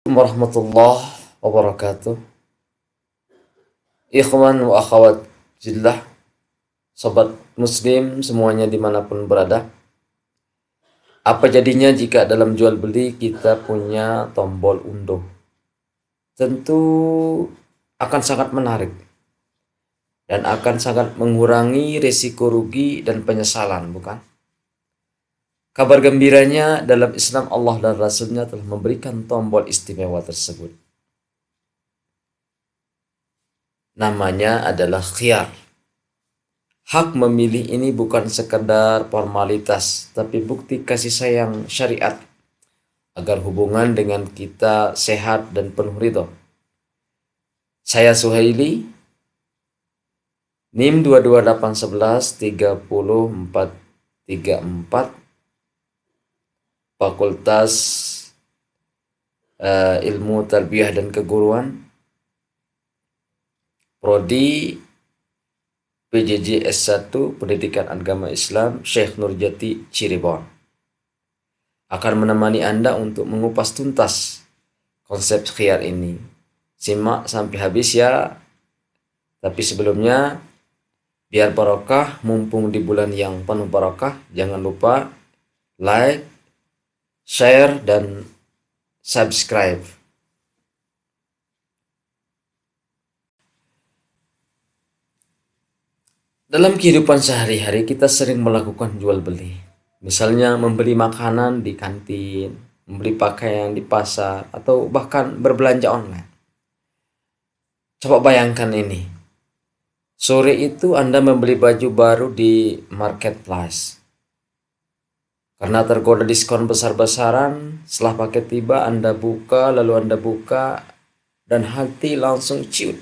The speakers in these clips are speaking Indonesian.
Warahmatullahi wabarakatuh. Ikhwan wa akhwat jillah, sobat muslim semuanya dimanapun berada. Apa jadinya jika dalam jual beli kita punya tombol unduh? Tentu akan sangat menarik dan akan sangat mengurangi risiko rugi dan penyesalan, bukan? Kabar gembiranya, dalam Islam Allah dan Rasulnya telah memberikan tombol istimewa tersebut. Namanya adalah khiyar. Hak memilih ini bukan sekedar formalitas, tapi bukti kasih sayang syariat agar hubungan dengan kita sehat dan penuh ridho. Saya Suhaili, NIM 2281130434, Fakultas Ilmu Tarbiyah dan Keguruan, Prodi PJJ S1 Pendidikan Agama Islam Syekh Nurjati Cirebon, akan menemani Anda untuk mengupas tuntas konsep khiyar ini. Simak sampai habis ya. Tapi sebelumnya, biar barokah, mumpung di bulan yang penuh barokah, jangan lupa like, share, dan subscribe. Dalam kehidupan sehari-hari kita sering melakukan jual beli. Misalnya membeli makanan di kantin, membeli pakaian di pasar, atau bahkan berbelanja online. Coba bayangkan ini. Sore itu Anda membeli baju baru di marketplace. Karena tergoda diskon besar-besaran, setelah paket tiba Anda buka, dan hati langsung ciut.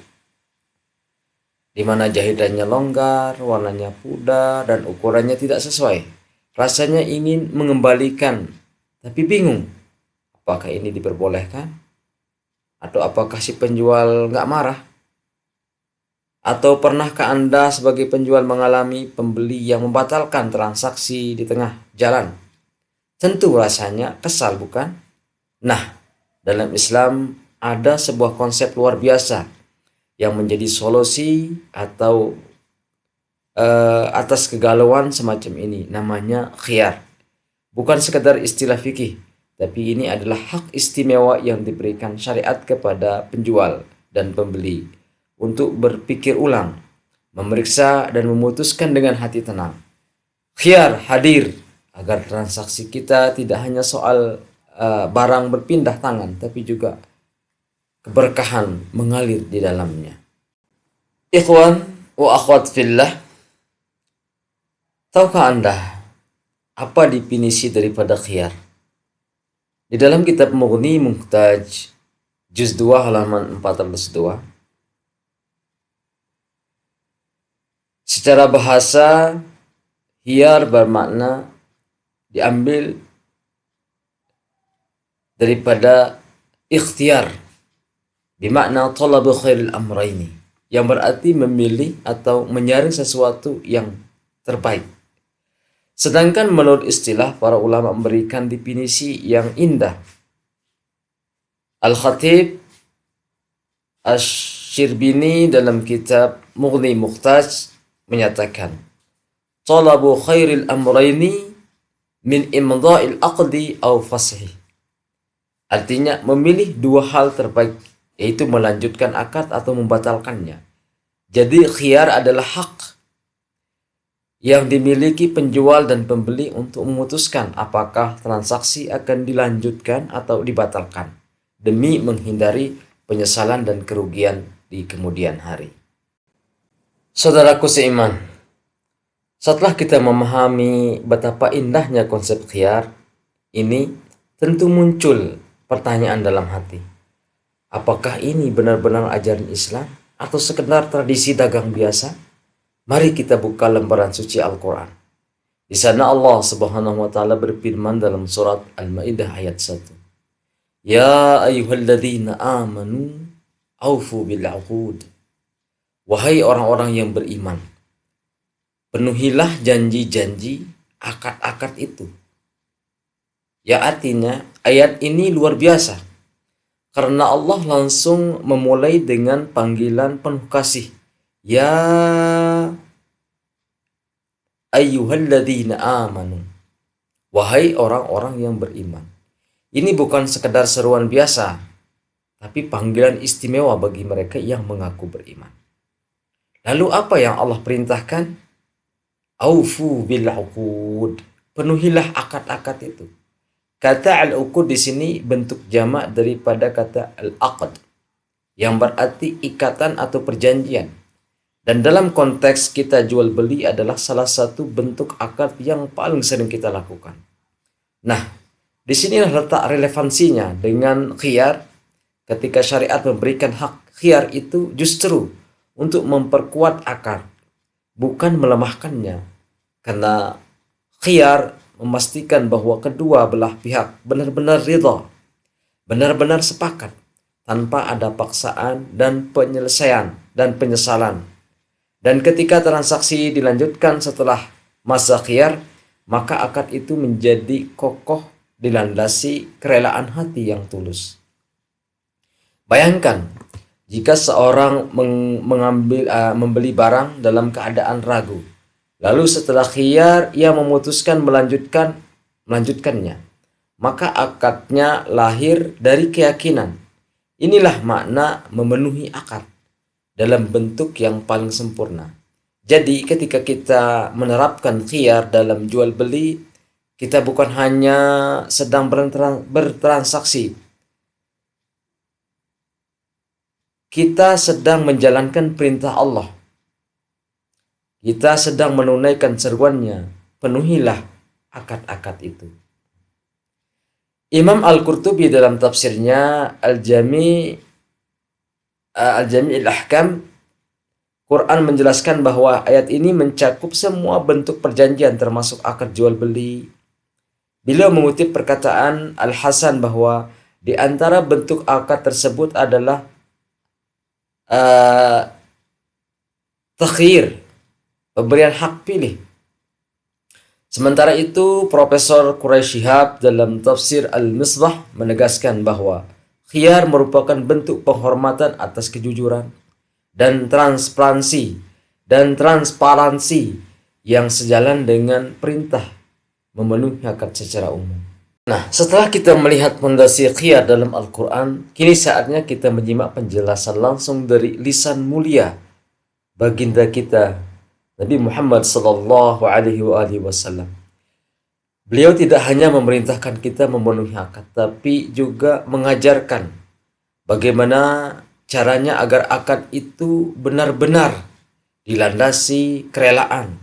Di mana jahitannya longgar, warnanya pudar, dan ukurannya tidak sesuai. Rasanya ingin mengembalikan, tapi bingung. Apakah ini diperbolehkan? Atau apakah si penjual nggak marah? Atau pernahkah Anda sebagai penjual mengalami pembeli yang membatalkan transaksi di tengah jalan? Tentu rasanya kesal, bukan? Nah, dalam Islam ada sebuah konsep luar biasa yang menjadi solusi atau atas kegalauan semacam ini. Namanya khiyar. Bukan sekedar istilah fikih, tapi ini adalah hak istimewa yang diberikan syariat kepada penjual dan pembeli untuk berpikir ulang, memeriksa dan memutuskan dengan hati tenang. Khiyar hadir agar transaksi kita tidak hanya soal barang berpindah tangan, tapi juga keberkahan mengalir di dalamnya. Ikhwan wa akhwat fillah, tahukah Anda apa definisi daripada khiyar? Di dalam kitab Mughni Muhtaj juz 2 halaman 402, secara bahasa khiyar bermakna diambil daripada ikhtiar, bermakna talabu khairil amrayni, yang berarti memilih atau menyaring sesuatu yang terbaik. Sedangkan menurut istilah, para ulama memberikan definisi yang indah. Al-Khatib Asy-Syirbini dalam kitab Mughni Muhtaj menyatakan, talabu khairil amrayni min imdha'il aqdi aw fasih. Artinya memilih dua hal terbaik, yaitu melanjutkan akad atau membatalkannya. Jadi khiyar adalah hak yang dimiliki penjual dan pembeli untuk memutuskan apakah transaksi akan dilanjutkan atau dibatalkan, demi menghindari penyesalan dan kerugian di kemudian hari. Saudaraku seiman, setelah kita memahami betapa indahnya konsep khiyar ini, tentu muncul pertanyaan dalam hati. Apakah ini benar-benar ajaran Islam atau sekedar tradisi dagang biasa? Mari kita buka lembaran suci Al-Quran. Di sana Allah Subhanahu wa Ta'ala berfirman dalam surat Al-Maidah ayat 1. Ya ayyuhalladzina amanu aufu bil uqud. Wahai orang-orang yang beriman, penuhilah janji-janji, akad-akad itu. Ya, artinya ayat ini luar biasa. Karena Allah langsung memulai dengan panggilan penuh kasih. Ya ayyuhalladzina amanu. Wahai orang-orang yang beriman. Ini bukan sekedar seruan biasa, tapi panggilan istimewa bagi mereka yang mengaku beriman. Lalu apa yang Allah perintahkan? Aufu bil uqud. Penuhilah akad-akad itu. Kata al-uqud di sini bentuk jamak daripada kata al-aqd, yang berarti ikatan atau perjanjian. Dan dalam konteks kita jual beli adalah salah satu bentuk akad yang paling sering kita lakukan. Nah, disinilah letak relevansinya dengan khiyar. Ketika syariat memberikan hak khiyar itu justru untuk memperkuat akad, bukan melemahkannya. Karena khiyar memastikan bahwa kedua belah pihak benar-benar ridha, benar-benar sepakat, tanpa ada paksaan dan penyelesaian dan penyesalan. Dan ketika transaksi dilanjutkan setelah masa khiyar, maka akad itu menjadi kokoh dilandasi kerelaan hati yang tulus. Bayangkan jika seorang membeli barang dalam keadaan ragu, lalu setelah khiyar ia memutuskan melanjutkannya, maka akadnya lahir dari keyakinan. Inilah makna memenuhi akad dalam bentuk yang paling sempurna. Jadi ketika kita menerapkan khiyar dalam jual beli, kita bukan hanya sedang bertransaksi, kita sedang menjalankan perintah Allah. Kita sedang menunaikan seruannya, penuhilah akad-akad itu. Imam Al-Qurtubi dalam tafsirnya Al-Jami' al-Ahkam, Quran menjelaskan bahwa ayat ini mencakup semua bentuk perjanjian termasuk akad jual beli. Beliau mengutip perkataan Al-Hasan bahwa di antara bentuk akad tersebut adalah takhir, pemberian hak pilih. Sementara itu, Profesor Quraish Shihab dalam tafsir Al-Misbah menegaskan bahwa khiyar merupakan bentuk penghormatan atas kejujuran dan transparansi yang sejalan dengan perintah memenuhi akad secara umum. Nah, setelah kita melihat fondasi khiyar dalam Al-Quran, kini saatnya kita menyimak penjelasan langsung dari lisan mulia baginda kita Nabi Muhammad sallallahu alaihi wasallam. Beliau tidak hanya memerintahkan kita memenuhi akad, tapi juga mengajarkan bagaimana caranya agar akad itu benar-benar dilandasi kerelaan.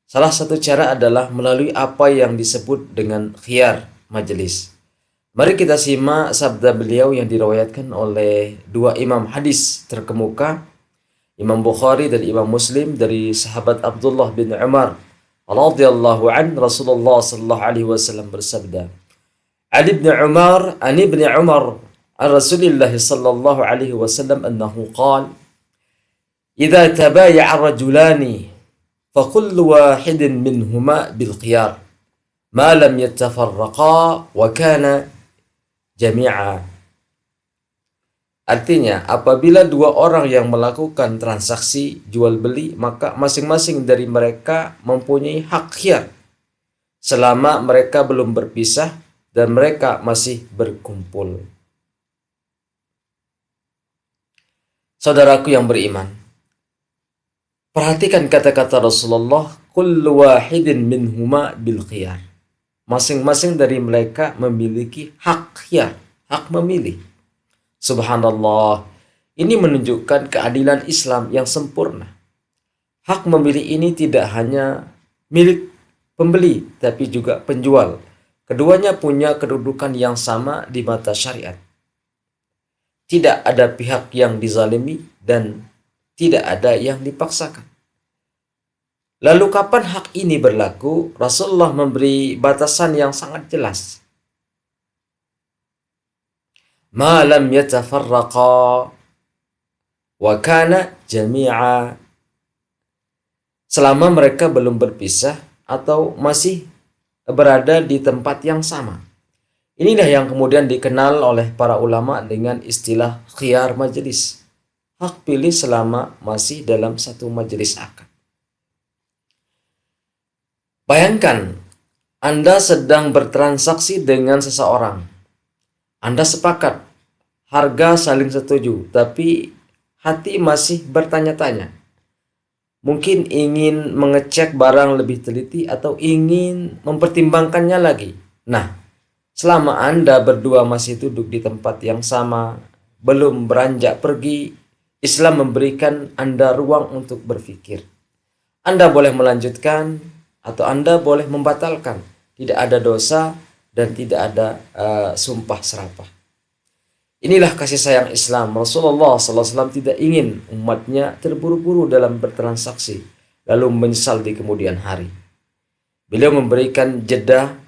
Salah satu cara adalah melalui apa yang disebut dengan khiyar majelis. Mari kita simak sabda beliau yang diriwayatkan oleh dua imam hadis terkemuka, Imam Bukhari dan Imam Muslim, dari sahabat Abdullah bin Umar radhiyallahu an, Rasulullah sallallahu alaihi wasallam bersabda, Ali bin Umar an ibn Umar an Rasulillah sallallahu alaihi wasallam annahu qala, idza tabaya'a rajulani fa kullu wahidin minhuma bil khiyar ma lam yattafarraqa wa kana jami'a. Artinya, apabila dua orang yang melakukan transaksi jual beli, maka masing-masing dari mereka mempunyai hak khiyar selama mereka belum berpisah dan mereka masih berkumpul. Saudaraku yang beriman, perhatikan kata-kata Rasulullah, kullu wahidin minhuma bil khiyar. Masing-masing dari mereka memiliki hak khiyar, hak memilih. Subhanallah, ini menunjukkan keadilan Islam yang sempurna. Hak memilih ini tidak hanya milik pembeli, tapi juga penjual. Keduanya punya kedudukan yang sama di mata syariat. Tidak ada pihak yang dizalimi dan tidak ada yang dipaksakan. Lalu kapan hak ini berlaku? Rasulullah memberi batasan yang sangat jelas. Ma lam yatafarraqa wa kana jami'a. Selama mereka belum berpisah atau masih berada di tempat yang sama. Inilah yang kemudian dikenal oleh para ulama dengan istilah khiyar majelis. Hak pilih selama masih dalam satu majelis akad. Bayangkan, Anda sedang bertransaksi dengan seseorang. Anda sepakat, harga saling setuju, tapi hati masih bertanya-tanya. Mungkin ingin mengecek barang lebih teliti atau ingin mempertimbangkannya lagi. Nah, selama Anda berdua masih duduk di tempat yang sama, belum beranjak pergi, Islam memberikan Anda ruang untuk berpikir. Anda boleh melanjutkan atau Anda boleh membatalkan. Tidak ada dosa dan tidak ada sumpah serapah. Inilah kasih sayang Islam. Rasulullah SAW tidak ingin umatnya terburu-buru dalam bertransaksi lalu menyesal di kemudian hari. Beliau memberikan jeda,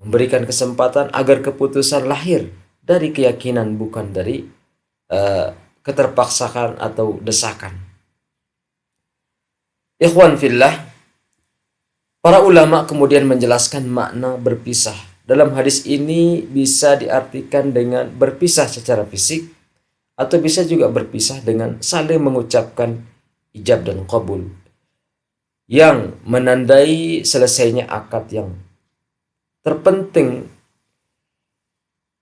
memberikan kesempatan agar keputusan lahir dari keyakinan bukan dari keterpaksaan atau desakan. Ikhwan fillah, para ulama kemudian menjelaskan makna berpisah. Dalam hadis ini bisa diartikan dengan berpisah secara fisik atau bisa juga berpisah dengan saling mengucapkan ijab dan qabul yang menandai selesainya akad yang terpenting.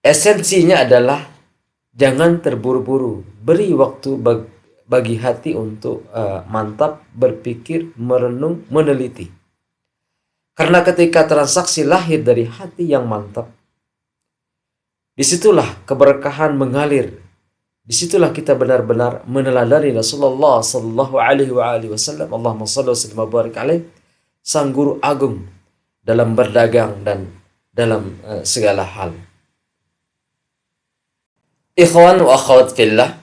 Esensinya adalah jangan terburu-buru, beri waktu bagi hati untuk mantap, berpikir, merenung, meneliti. Karena ketika transaksi lahir dari hati yang mantap, disitulah keberkahan mengalir. Disitulah kita benar-benar meneladani Rasulullah Sallallahu Alaihi Wasallam. Allahumma salli wa sallim wa barik alaih, sang guru agung dalam berdagang dan dalam segala hal. Ikhwan wa akhwat fillah,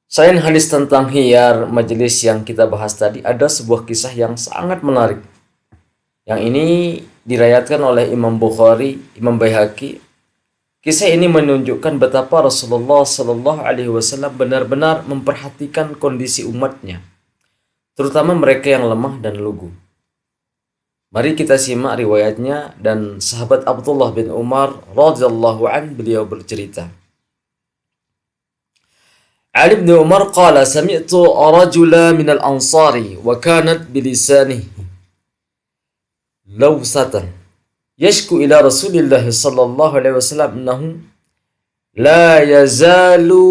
selain hadis tentang khiyar majelis yang kita bahas tadi, ada sebuah kisah yang sangat menarik. Yang ini diriwayatkan oleh Imam Bukhari, Imam Baihaqi. Kisah ini menunjukkan betapa Rasulullah Sallallahu Alaihi Wasallam benar-benar memperhatikan kondisi umatnya, terutama mereka yang lemah dan lugu. Mari kita simak riwayatnya. Dan sahabat Abdullah bin Umar radhiyallahu an, beliau bercerita, Ali bin Umar qala sami'tu rajula minal ansari wa kanat bilisanihi lawsatan yashku ila Rasulillah sallallahu alaihi wasallam annahu la yazalu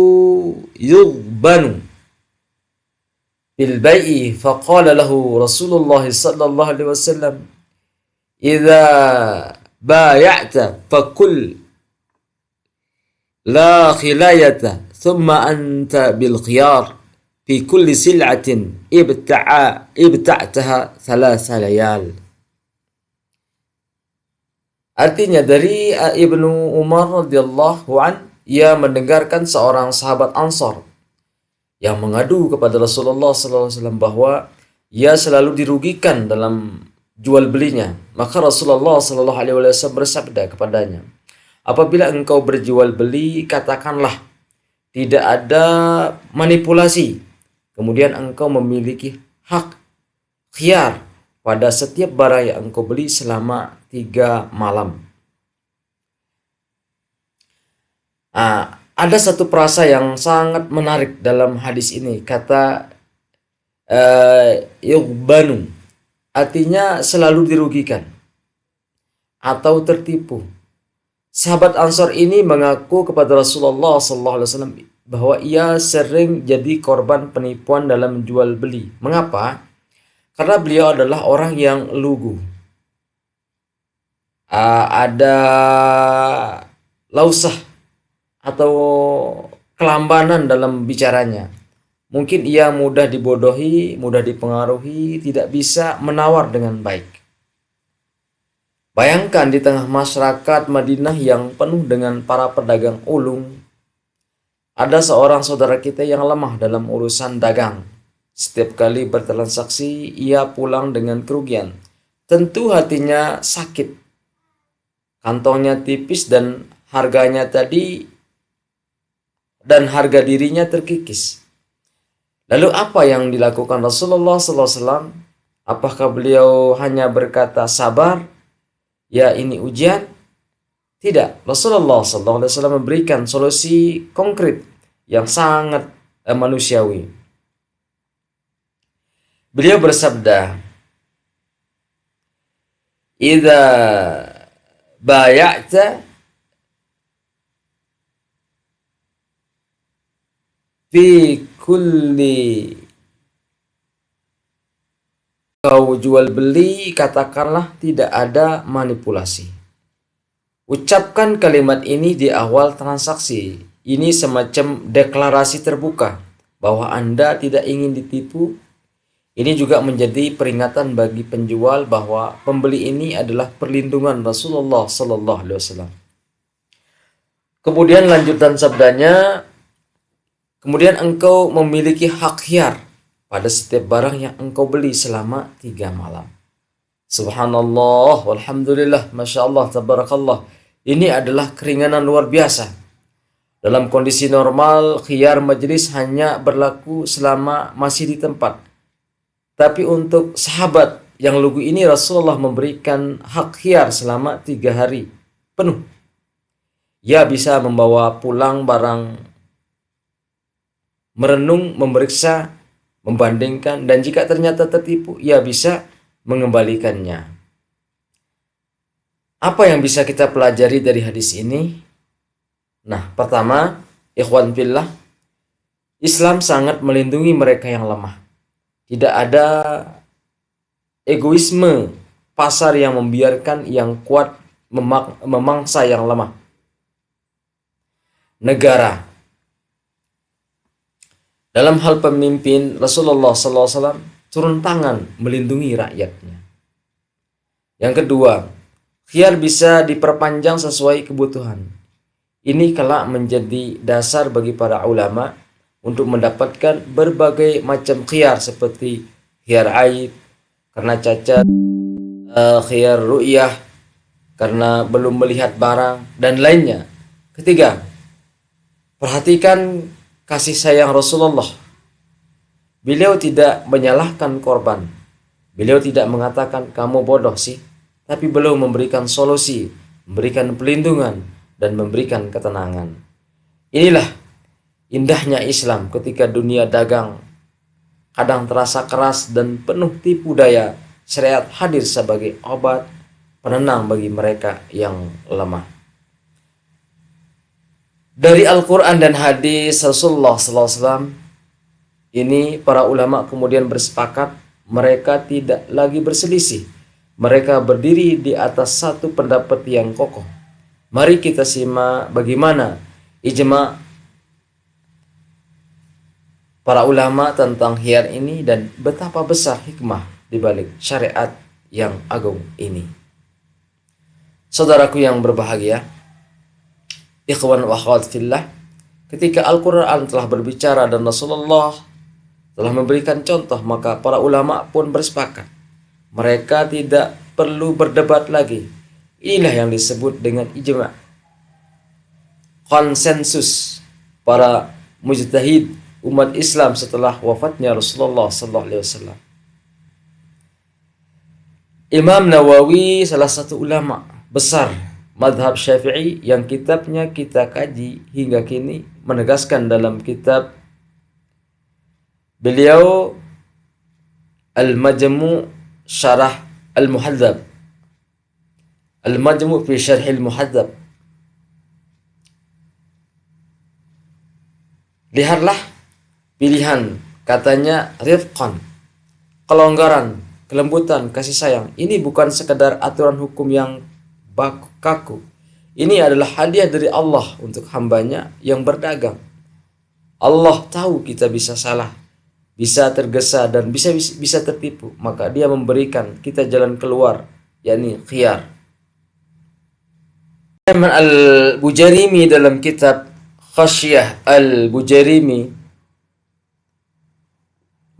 yughbanu bil bai'i faqala lahu Rasulullah sallallahu alaihi wasallam idza bay'ata faqul la khilayata thumma anta bil khiyar fi kulli sil'atin ibta'taha thalatha layal. Artinya dari Ibnu Umar radhiyallahu an, ia mendengarkan seorang sahabat Ansar yang mengadu kepada Rasulullah SAW bahwa ia selalu dirugikan dalam jual belinya. Maka Rasulullah SAW bersabda kepadanya, apabila engkau berjual beli, katakanlah tidak ada manipulasi. Kemudian engkau memiliki hak khiyar pada setiap barang yang engkau beli selama 3 malam. Ada satu frasa yang sangat menarik dalam hadis ini. Kata yughbanu, artinya selalu dirugikan atau tertipu. Sahabat Ansar ini mengaku kepada Rasulullah SAW bahwa ia sering jadi korban penipuan dalam jual beli. Mengapa? Karena beliau adalah orang yang lugu. Ada lausah atau kelambanan dalam bicaranya. Mungkin ia mudah dibodohi, mudah dipengaruhi, tidak bisa menawar dengan baik. Bayangkan di tengah masyarakat Madinah yang penuh dengan para pedagang ulung, ada seorang saudara kita yang lemah dalam urusan dagang. Setiap kali bertransaksi, ia pulang dengan kerugian. Tentu hatinya sakit. Kantongnya tipis dan harganya tadi dan harga dirinya terkikis. Lalu apa yang dilakukan Rasulullah SAW? Apakah beliau hanya berkata sabar? Ya, ini ujian? Tidak, Rasulullah SAW memberikan solusi konkret yang sangat manusiawi. Beliau bersabda, "Idza bay'ata fi kulli," kau jual beli, katakanlah tidak ada manipulasi. Ucapkan kalimat ini di awal transaksi. Ini semacam deklarasi terbuka bahwa Anda tidak ingin ditipu. Ini juga menjadi peringatan bagi penjual bahwa pembeli ini adalah perlindungan Rasulullah sallallahu alaihi wasallam. Kemudian lanjutan sabdanya, kemudian engkau memiliki hak khiar pada setiap barang yang engkau beli selama 3 malam. Subhanallah, walhamdulillah, masya Allah, tabarakallah. Ini adalah keringanan luar biasa. Dalam kondisi normal, khiyar majelis hanya berlaku selama masih di tempat. Tapi untuk sahabat yang lugu ini, Rasulullah memberikan hak khiyar selama 3 hari penuh. Ia bisa membawa pulang barang, merenung, memeriksa, membandingkan, dan jika ternyata tertipu, ia bisa mengembalikannya. Apa yang bisa kita pelajari dari hadis ini? Nah, pertama, ikhwan fillah, Islam sangat melindungi mereka yang lemah. Tidak ada egoisme pasar yang membiarkan yang kuat memangsa yang lemah. Negara, dalam hal pemimpin, Rasulullah SAW turun tangan melindungi rakyatnya. Yang kedua, khiyar bisa diperpanjang sesuai kebutuhan. Ini kelak menjadi dasar bagi para ulama untuk mendapatkan berbagai macam khiyar seperti khiyar aib karena cacat, khiyar ru'yah karena belum melihat barang, dan lainnya. Ketiga, perhatikan kasih sayang Rasulullah. Beliau tidak menyalahkan korban. Beliau tidak mengatakan kamu bodoh sih, tapi beliau memberikan solusi, memberikan pelindungan, dan memberikan ketenangan. Inilah indahnya Islam ketika dunia dagang kadang terasa keras dan penuh tipu daya. Syariat hadir sebagai obat penenang bagi mereka yang lemah. Dari Al-Quran dan hadis Rasulullah SAW ini, para ulama kemudian bersepakat mereka tidak lagi berselisih. Mereka berdiri di atas satu pendapat yang kokoh. Mari kita simak bagaimana ijma para ulama tentang khiyar ini dan betapa besar hikmah di balik syariat yang agung ini. Saudaraku yang berbahagia, ikhwan wa akhwat fillah, ketika Al-Quran telah berbicara dan Rasulullah telah memberikan contoh, maka para ulama pun bersepakat mereka tidak perlu berdebat lagi. Inilah yang disebut dengan ijma, konsensus para mujtahid umat Islam setelah wafatnya Rasulullah SAW. Imam Nawawi, salah satu ulama besar madhab Syafi'i yang kitabnya kita kaji hingga kini, menegaskan dalam kitab beliau Al-Majmu' Syarah Al-Muhadzab, Al-Majmu' fi Syarh Al-Muhadzab. Lihatlah pilihan, katanya rifqan, kelonggaran, kelembutan, kasih sayang. Ini bukan sekedar aturan hukum yang kaku. Ini adalah hadiah dari Allah untuk hambanya yang berdagang. Allah tahu kita bisa salah, bisa tergesa, dan bisa tertipu. Maka dia memberikan kita jalan keluar, yakni khiyar. Imam Al-Bujarimi dalam kitab Khasyah Al-Bujarimi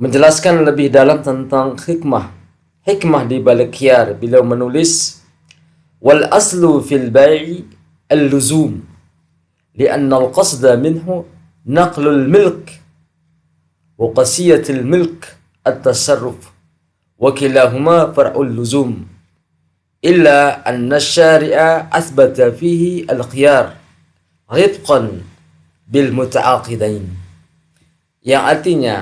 menjelaskan lebih dalam tentang hikmah di balik khiyar. Beliau menulis, wal aslu fil bai'i al-luzum li'anna al-qasda minhu naqlul milk wa qasiyatul milk at-tasarruf wa kilahuma far'ul luzum. illa anna syari'a athbata fihi al-khiyar rifqan bil muta'aqidain. Yang artinya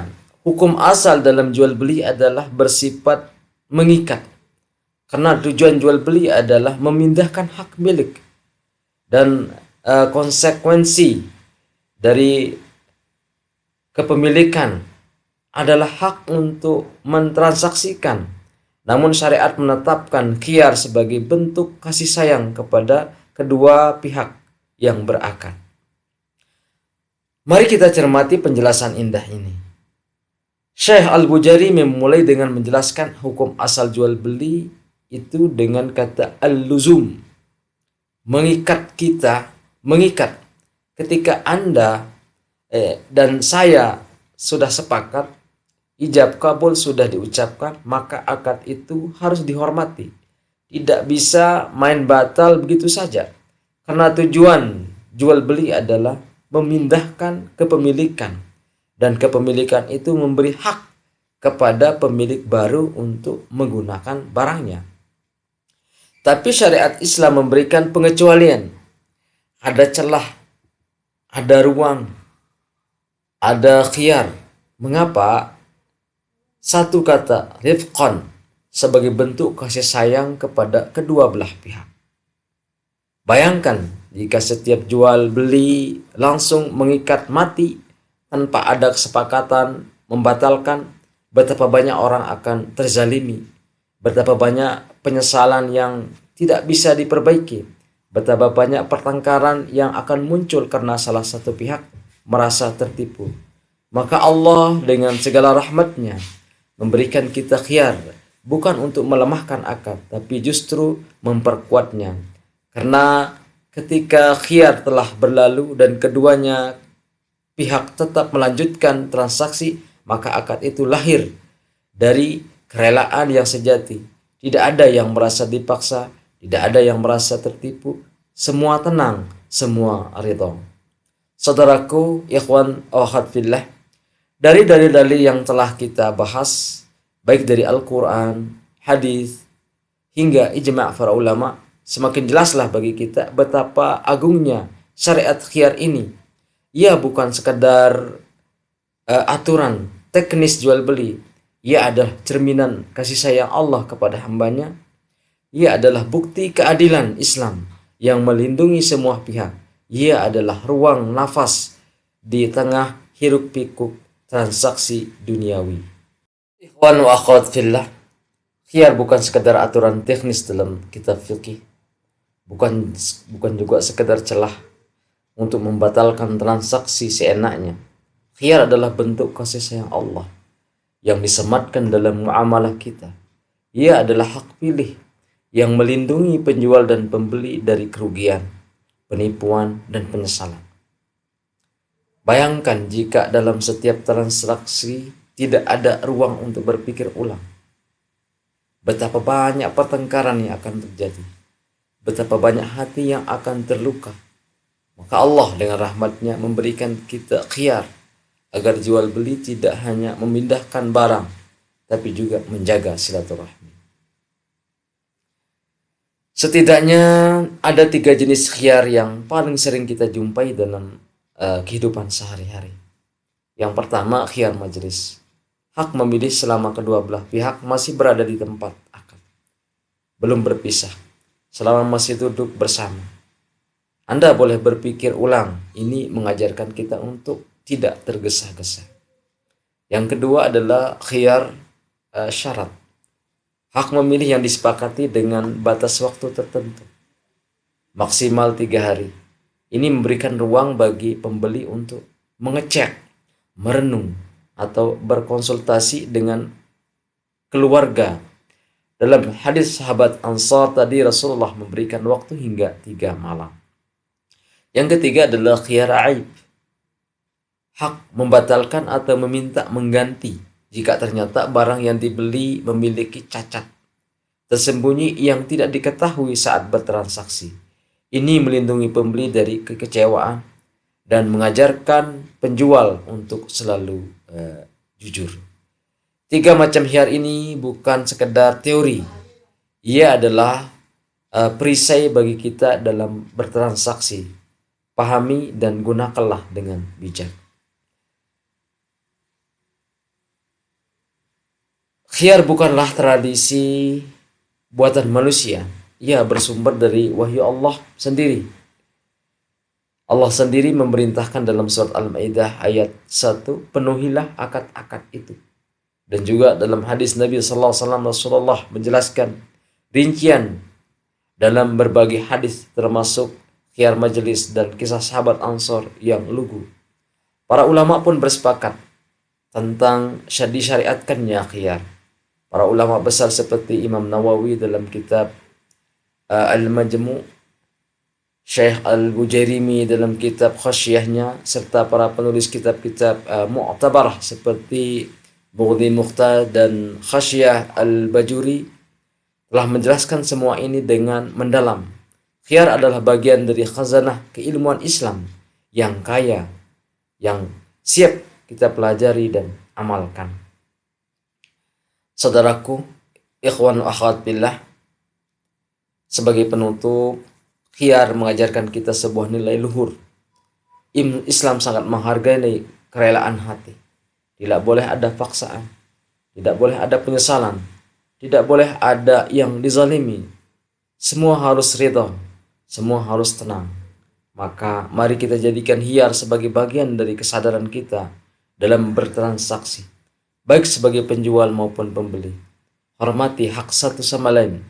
hukum asal dalam jual beli adalah bersifat mengikat. Karena tujuan jual beli adalah memindahkan hak milik dan konsekuensi dari kepemilikan adalah hak untuk mentransaksikan. Namun syariat menetapkan khiyar sebagai bentuk kasih sayang kepada kedua pihak yang berakad. Mari kita cermati penjelasan indah ini. Syekh Al-Bujari memulai dengan menjelaskan hukum asal jual beli itu dengan kata al-luzum. Mengikat kita, mengikat. Ketika Anda dan saya sudah sepakat, ijab kabul sudah diucapkan, maka akad itu harus dihormati. Tidak bisa main batal begitu saja. Karena tujuan jual beli adalah memindahkan kepemilikan. Dan kepemilikan itu memberi hak kepada pemilik baru untuk menggunakan barangnya. Tapi syariat Islam memberikan pengecualian. Ada celah, ada ruang, ada khiyar. Mengapa? Satu kata, rifqan, sebagai bentuk kasih sayang kepada kedua belah pihak. Bayangkan jika setiap jual beli langsung mengikat mati tanpa ada kesepakatan membatalkan, betapa banyak orang akan terzalimi, betapa banyak penyesalan yang tidak bisa diperbaiki, betapa banyak pertengkaran yang akan muncul karena salah satu pihak merasa tertipu. Maka Allah dengan segala rahmatnya memberikan kita khiyar, bukan untuk melemahkan akad, tapi justru memperkuatnya. Karena ketika khiyar telah berlalu dan keduanya pihak tetap melanjutkan transaksi, maka akad itu lahir dari kerelaan yang sejati. Tidak ada yang merasa dipaksa, tidak ada yang merasa tertipu. Semua tenang, semua ridho. Saudaraku, ikhwan, akhwat fillah, dari dalil-dalil yang telah kita bahas, baik dari Al-Quran, hadis, hingga ijma' para ulama, semakin jelaslah bagi kita betapa agungnya syariat khiyar ini. Ia bukan sekadar aturan teknis jual beli. Ia adalah cerminan kasih sayang Allah kepada hambanya. Ia adalah bukti keadilan Islam yang melindungi semua pihak. Ia adalah ruang nafas di tengah hiruk pikuk transaksi duniawi. Ikhwan wa akhwat fillah, khiyar bukan sekadar aturan teknis dalam kitab fikih. Bukan juga sekadar celah untuk membatalkan transaksi seenaknya. Khiyar adalah bentuk kasih sayang Allah yang disematkan dalam muamalah kita. Ia adalah hak pilih yang melindungi penjual dan pembeli dari kerugian, penipuan, dan penyesalan. Bayangkan jika dalam setiap transaksi tidak ada ruang untuk berpikir ulang. Betapa banyak pertengkaran yang akan terjadi. Betapa banyak hati yang akan terluka. Maka Allah dengan rahmatnya memberikan kita khiyar agar jual beli tidak hanya memindahkan barang, tapi juga menjaga silaturahmi. Setidaknya ada 3 jenis khiyar yang paling sering kita jumpai dalam kehidupan sehari-hari. Yang pertama, khiyar majelis. Hak memilih selama kedua belah pihak masih berada di tempat akad, belum berpisah, selama masih duduk bersama. Anda boleh berpikir ulang. Ini mengajarkan kita untuk tidak tergesa-gesa. Yang kedua adalah khiyar syarat. Hak memilih yang disepakati dengan batas waktu tertentu, maksimal 3 hari. Ini memberikan ruang bagi pembeli untuk mengecek, merenung, atau berkonsultasi dengan keluarga. Dalam hadis sahabat Ansar tadi, Rasulullah memberikan waktu hingga 3 malam. Yang ketiga adalah khiyar aib. Hak membatalkan atau meminta mengganti jika ternyata barang yang dibeli memiliki cacat tersembunyi yang tidak diketahui saat bertransaksi. Ini melindungi pembeli dari kekecewaan dan mengajarkan penjual untuk selalu jujur. 3 macam khiyar ini bukan sekedar teori. Ia adalah perisai bagi kita dalam bertransaksi. Pahami dan gunakanlah dengan bijak. Khiyar bukanlah tradisi buatan manusia. Ia bersumber dari wahyu Allah sendiri. Allah sendiri memerintahkan dalam surat Al-Maidah ayat 1, penuhilah akad-akad itu. Dan juga dalam hadis Nabi sallallahu alaihi wasallam, Rasulullah menjelaskan rincian dalam berbagai hadis termasuk khiyar majelis dan kisah sahabat Ansor yang lugu. Para ulama pun bersepakat tentang disyariatkannya khiyar. Para ulama besar seperti Imam Nawawi dalam kitab Al-Majmu', Syekh Al-Bujairimi dalam kitab Khasyahnya, serta para penulis kitab-kitab mu'tabarah seperti Bughni Mukhtar dan Khasyah Al-Bajuri telah menjelaskan semua ini dengan mendalam. Khiyar adalah bagian dari khazanah keilmuan Islam yang kaya, yang siap kita pelajari dan amalkan. Saudaraku, ikhwan wa akhwat billah, sebagai penutup, khiyar mengajarkan kita sebuah nilai luhur. Islam sangat menghargai kerelaan hati. Tidak boleh ada paksaan, tidak boleh ada penyesalan, tidak boleh ada yang dizalimi. Semua harus ridha, semua harus tenang. Maka mari kita jadikan khiyar sebagai bagian dari kesadaran kita dalam bertransaksi, baik sebagai penjual maupun pembeli. Hormati hak satu sama lain.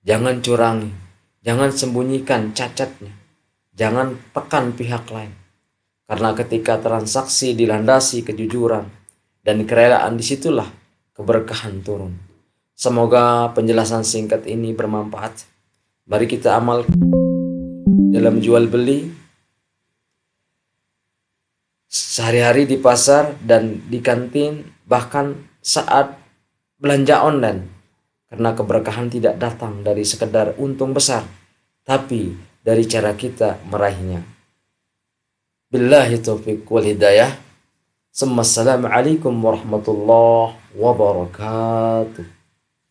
Jangan curangi, jangan sembunyikan cacatnya, jangan tekan pihak lain. Karena ketika transaksi dilandasi kejujuran dan kerelaan, disitulah keberkahan turun. Semoga penjelasan singkat ini bermanfaat. Mari kita amal dalam jual beli sehari-hari di pasar dan di kantin, bahkan saat belanja online. Karena keberkahan tidak datang dari sekedar untung besar, tapi dari cara kita meraihnya. Billahi taufiq wal hidayah. Assalamualaikum warahmatullahi wabarakatuh.